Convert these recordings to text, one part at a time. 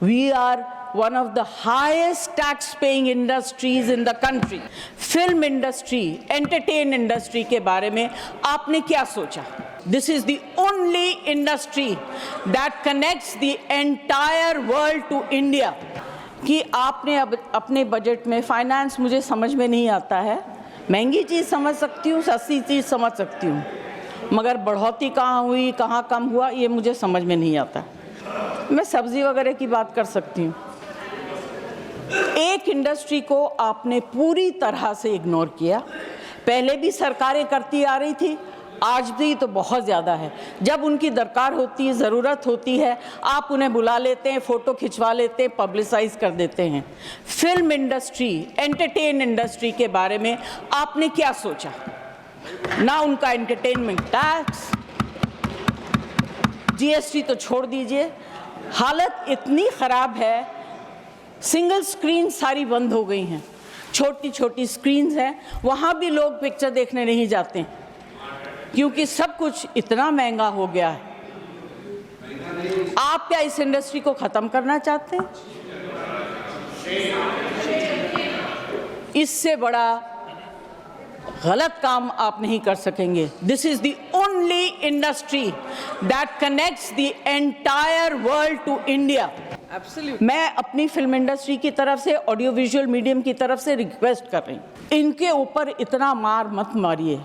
We are one of the highest tax-paying industries in the country. Film industry, entertainment industry के बारे में आपने क्या सोचा? This is the only industry that connects the entire world to India. कि आपने अब अपने बजट में फाइनेंस मुझे समझ में नहीं आता है, महंगी चीज़ समझ सकती हूँ, सस्ती चीज़ समझ सकती हूँ, मगर बढ़ोतरी कहाँ हुई, कहाँ कम हुआ, ये मुझे समझ में नहीं आता। मैं सब्ज़ी वगैरह की बात कर सकती हूँ। एक इंडस्ट्री को आपने पूरी तरह से इग्नोर किया। पहले भी सरकारें करती आ रही थी, आज भी तो बहुत ज़्यादा है। जब उनकी दरकार होती है, ज़रूरत होती है, आप उन्हें बुला लेते हैं, फ़ोटो खिंचवा लेते हैं, पब्लिसाइज कर देते हैं। फिल्म इंडस्ट्री, एंटरटेनमेंट इंडस्ट्री के बारे में आपने क्या सोचा? ना उनका एंटरटेनमेंट टैक्स, जीएसटी तो छोड़ दीजिए। हालत इतनी ख़राब है, सिंगल स्क्रीन सारी बंद हो गई हैं, छोटी छोटी स्क्रीन्स हैं, वहाँ भी लोग पिक्चर देखने नहीं जाते हैं क्योंकि सब कुछ इतना महंगा हो गया है। आप क्या इस इंडस्ट्री को ख़त्म करना चाहते हैं? इससे बड़ा गलत काम आप नहीं कर सकेंगे। This is the only industry that connects the entire world to India. Absolutely. मैं अपनी फिल्म इंडस्ट्री की तरफ से, ऑडियो विजुअल मीडियम की तरफ से रिक्वेस्ट कर रही हूँ, इनके ऊपर इतना मार मत मारिए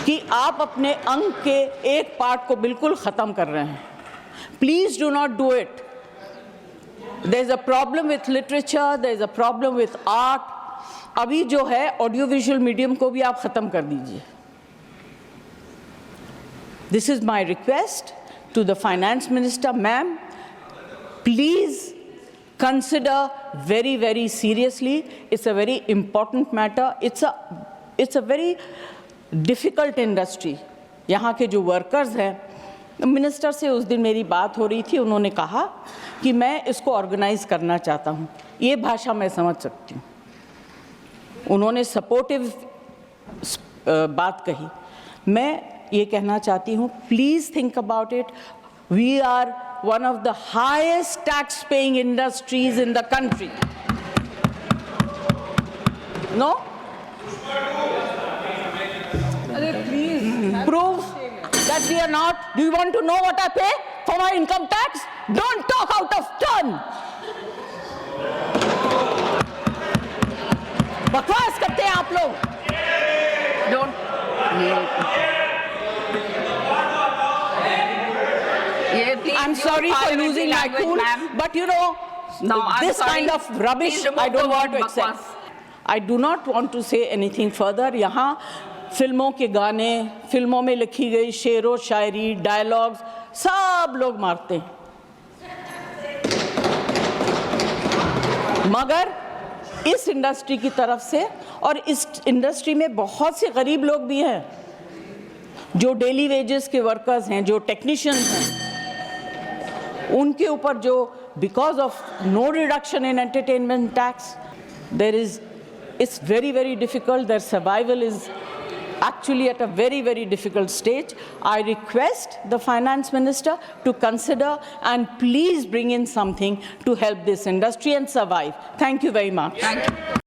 कि आप अपने अंग के एक पार्ट को बिल्कुल ख़त्म कर रहे हैं। Please do not do it. There is a problem with literature, there is a problem with art. अभी जो है ऑडियो विजुअल मीडियम को भी आप ख़त्म कर दीजिए। This is my request to the finance minister, ma'am, please consider very seriously. It's a very important matter. It's a very difficult industry. यहाँ के जो वर्कर्स हैं, मिनिस्टर से उस दिन मेरी बात हो रही थी, उन्होंने कहा कि मैं इसको ऑर्गेनाइज करना चाहता हूँ। ये भाषा मैं समझ सकती हूँ। उन्होंने सपोर्टिव बात कही। मैं ये कहना चाहती हूँ, please think about it. We are one of the highest tax-paying industries in the country. No? Please. Prove that we are not. Do you want to know what I pay for my income tax? Don't talk out of turn. बकवास करते हैं आप लोग। I'm sorry for losing my cool, but you know, this kind of rubbish I don't want to accept. I do not want to say anything further. यहाँ फिल्मों के गाने, फिल्मों में लिखी गई शेरो शायरी, डायलॉग्स सब लोग मारते हैं, मगर इस इंडस्ट्री की तरफ से, और इस इंडस्ट्री में बहुत से गरीब लोग भी हैं जो डेली वेजेस के वर्कर्स हैं, जो टेक्नीशियंस हैं, उनके ऊपर जो because of no reduction in entertainment tax it's very difficult. Their survival is actually at a very difficult stage. I request the finance minister to consider and please bring in something to help this industry and survive. Thank you very much. Thank you.